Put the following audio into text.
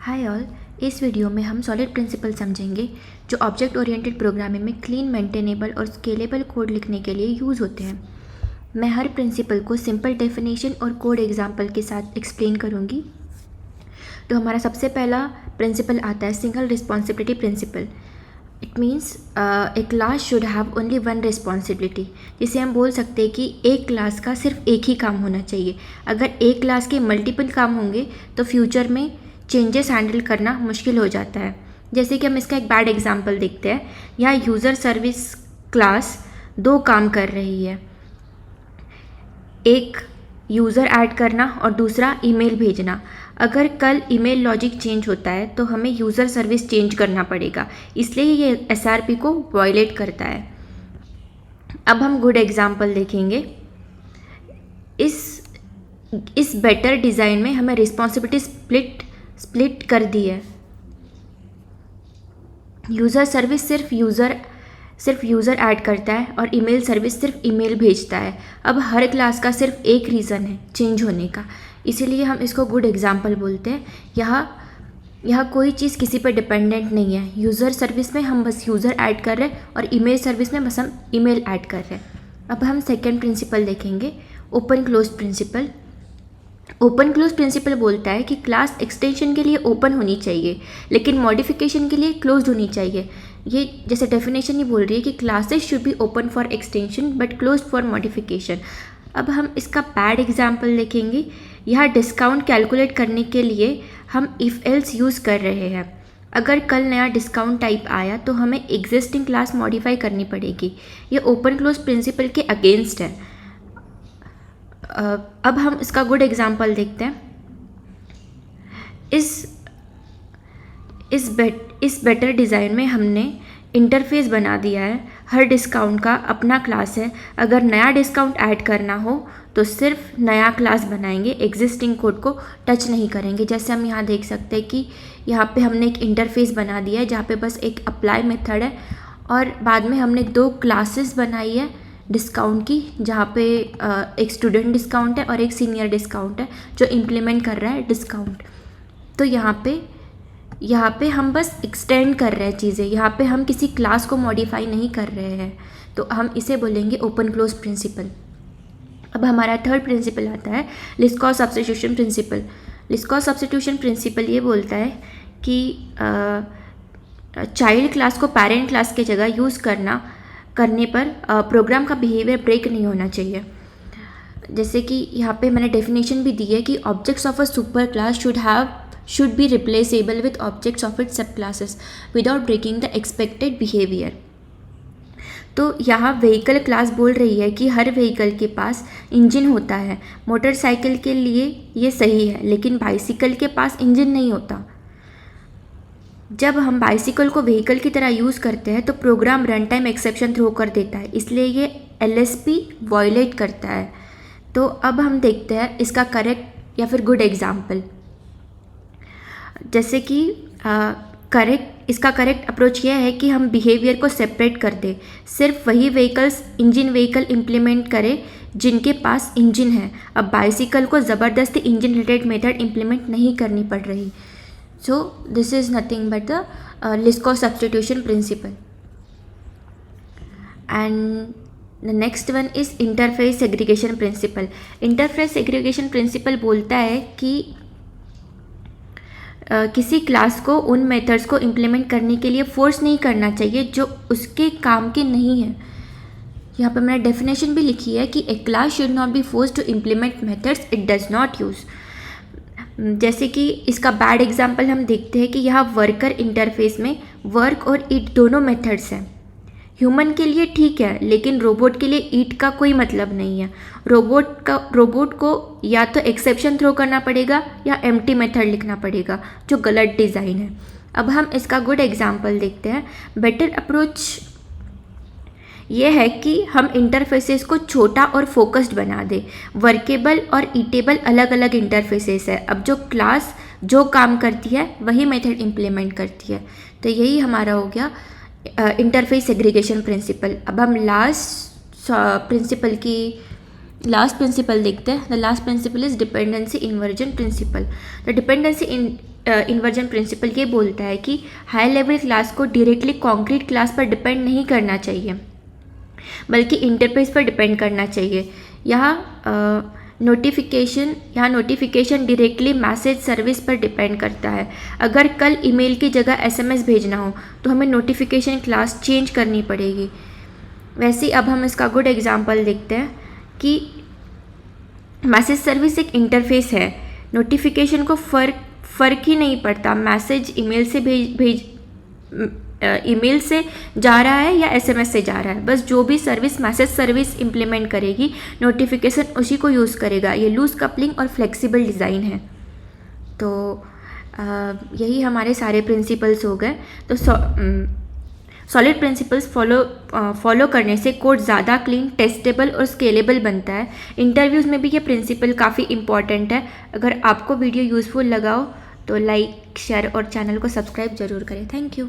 Hi all. इस video में हम सॉलिड प्रिंसिपल समझेंगे जो ऑब्जेक्ट ओरिएंटेड प्रोग्रामिंग में क्लीन, मेंटेनेबल और स्केलेबल कोड लिखने के लिए यूज़ होते हैं। मैं हर प्रिंसिपल को सिंपल डेफिनेशन और कोड एग्जांपल के साथ एक्सप्लेन करूँगी। तो हमारा सबसे पहला प्रिंसिपल आता है single responsibility principle. It means a class should have only one responsibility. जिसे हम बोल सकते हैं कि एक क्लास का सिर्फ एक ही काम होना चाहिए। अगर एक क्लास के मल्टीपल काम होंगे तो फ्यूचर में चेंजेस हैंडल करना मुश्किल हो जाता है। जैसे कि हम इसका एक बैड एग्जांपल देखते हैं। यहाँ यूज़र सर्विस क्लास दो काम कर रही है, एक यूज़र ऐड करना और दूसरा ईमेल भेजना। अगर कल ईमेल लॉजिक चेंज होता है तो हमें यूज़र सर्विस चेंज करना पड़ेगा, इसलिए ये एसआरपी को वायलेट करता है। अब हम गुड एग्जांपल देखेंगे। इस बेटर डिज़ाइन में हमें रिस्पॉन्सिबिलिटी स्प्लिट कर दी है। यूज़र सर्विस सिर्फ यूज़र ऐड करता है और ईमेल सर्विस सिर्फ ईमेल भेजता है। अब हर क्लास का सिर्फ एक रीज़न है चेंज होने का, इसीलिए हम इसको गुड एग्जांपल बोलते हैं। यहाँ कोई चीज़ किसी पर डिपेंडेंट नहीं है। यूज़र सर्विस में हम बस यूज़र ऐड कर रहे हैं और ईमेल सर्विस में बस हम ईमेल ऐड कर रहे हैं। अब हम सेकेंड प्रिंसिपल देखेंगे, open close principle. Open close principle बोलता है कि क्लास एक्सटेंशन के लिए ओपन होनी चाहिए लेकिन मॉडिफिकेशन के लिए क्लोज्ड होनी चाहिए। ये जैसे डेफिनेशन ही बोल रही है कि classes should be open for extension but closed for modification. अब हम इसका बैड एग्जांपल देखेंगे। यहाँ डिस्काउंट कैलकुलेट करने के लिए हम इफ़ एल्स यूज़ कर रहे हैं। अगर कल नया डिस्काउंट टाइप आया तो हमें एग्जिस्टिंग क्लास मॉडिफाई करनी पड़ेगी। ये ओपन क्लोज प्रिंसिपल के अगेंस्ट है। अब हम इसका गुड एग्जांपल देखते हैं। इस बेटर डिज़ाइन में हमने इंटरफेस बना दिया है। हर डिस्काउंट का अपना क्लास है। अगर नया डिस्काउंट ऐड करना हो तो सिर्फ नया क्लास बनाएंगे, एग्जिस्टिंग कोड को टच नहीं करेंगे। जैसे हम यहाँ देख सकते हैं कि यहाँ पे हमने एक इंटरफेस बना दिया है जहाँ पे बस एक अप्लाई मेथड है और बाद में हमने दो क्लासेस बनाई है डिस्काउंट की, जहाँ पे एक स्टूडेंट डिस्काउंट है और एक सीनियर डिस्काउंट है जो इम्प्लीमेंट कर रहा है डिस्काउंट। तो यहाँ पे हम बस एक्सटेंड कर रहे हैं चीज़ें, यहाँ पे हम किसी क्लास को मॉडिफाई नहीं कर रहे हैं। तो हम इसे बोलेंगे ओपन क्लोज प्रिंसिपल। अब हमारा थर्ड प्रिंसिपल आता है Liskov substitution principle. Liskov substitution principle ये बोलता है कि चाइल्ड क्लास को पेरेंट क्लास की जगह यूज़ करने पर प्रोग्राम का बिहेवियर ब्रेक नहीं होना चाहिए। जैसे कि यहाँ पे मैंने डेफिनेशन भी दी है कि objects of a superclass should be replaceable with objects of its subclasses without breaking the expected behaviour. तो यहाँ व्हीकल क्लास बोल रही है कि हर व्हीकल के पास इंजन होता है। मोटरसाइकिल के लिए ये सही है लेकिन बाइसिकल के पास इंजन नहीं होता। जब हम बाइसिकल को व्हीकल की तरह यूज़ करते हैं तो program run time exception throw कर देता है, इसलिए ये एलएसपी वायलेट करता है। तो अब हम देखते हैं इसका करेक्ट या फिर गुड एग्जांपल। जैसे कि इसका करेक्ट अप्रोच यह है कि हम बिहेवियर को सेपरेट कर दें। सिर्फ वही व्हीकल्स इंजन व्हीकल इम्प्लीमेंट करें जिनके पास इंजन है। अब बाइसिकल को ज़बरदस्ती इंजन रिलेटेड मेथड इम्प्लीमेंट नहीं करनी पड़ रही। So this is nothing but the list-cost substitution principle. And the next one is interface segregation principle. Interface segregation principle बोलता है कि किसी क्लास को उन मेथड्स को इम्प्लीमेंट करने के लिए फोर्स नहीं करना चाहिए जो उसके काम के नहीं है। यहाँ पर मैंने डेफिनेशन भी लिखी है कि a class should not be force to implement methods it does not use. जैसे कि इसका बैड एग्जांपल हम देखते हैं कि यहाँ वर्कर इंटरफेस में वर्क और ईट दोनों मेथड्स हैं। ह्यूमन के लिए ठीक है लेकिन रोबोट के लिए ईट का कोई मतलब नहीं है। रोबोट को या तो एक्सेप्शन थ्रो करना पड़ेगा या एम्प्टी मेथड लिखना पड़ेगा, जो गलत डिज़ाइन है। अब हम इसका गुड एग्जांपल देखते हैं। बेटर अप्रोच ये है कि हम इंटरफेसेस को छोटा और फोकस्ड बना दें। वर्केबल और ईटेबल अलग अलग इंटरफेसेस है। अब जो क्लास जो काम करती है वही मेथड इम्प्लीमेंट करती है। तो यही हमारा हो गया इंटरफेस सेग्रीगेशन प्रिंसिपल। अब हम लास्ट प्रिंसिपल देखते हैं। The last principle is dependency inversion principle. The dependency inversion principle ये बोलता है कि हाई लेवल क्लास को डायरेक्टली कॉन्क्रीट क्लास पर डिपेंड नहीं करना चाहिए, बल्कि इंटरफेस पर डिपेंड करना चाहिए। यहाँ नोटिफिकेशन डायरेक्टली मैसेज सर्विस पर डिपेंड करता है। अगर कल ईमेल की जगह SMS भेजना हो तो हमें नोटिफिकेशन क्लास चेंज करनी पड़ेगी। वैसे ही अब हम इसका गुड एग्जांपल देखते हैं कि मैसेज सर्विस एक इंटरफेस है, नोटिफिकेशन को फ़र्क ही नहीं पड़ता मैसेज ईमेल से जा रहा है या SMS से जा रहा है, बस जो भी सर्विस मैसेज सर्विस इम्प्लीमेंट करेगी नोटिफिकेशन उसी को यूज़ करेगा। ये लूज़ कपलिंग और फ्लेक्सिबल डिज़ाइन है। तो यही हमारे सारे प्रिंसिपल्स हो गए। तो सॉलिड प्रिंसिपल्स फॉलो करने से कोड ज़्यादा क्लीन, टेस्टेबल और स्केलेबल बनता है। इंटरव्यूज़ में भी ये प्रिंसिपल काफ़ी इंपॉर्टेंट है। अगर आपको वीडियो यूज़फुल लगा हो तो लाइक, शेयर और चैनल को सब्सक्राइब ज़रूर करें। Thank you.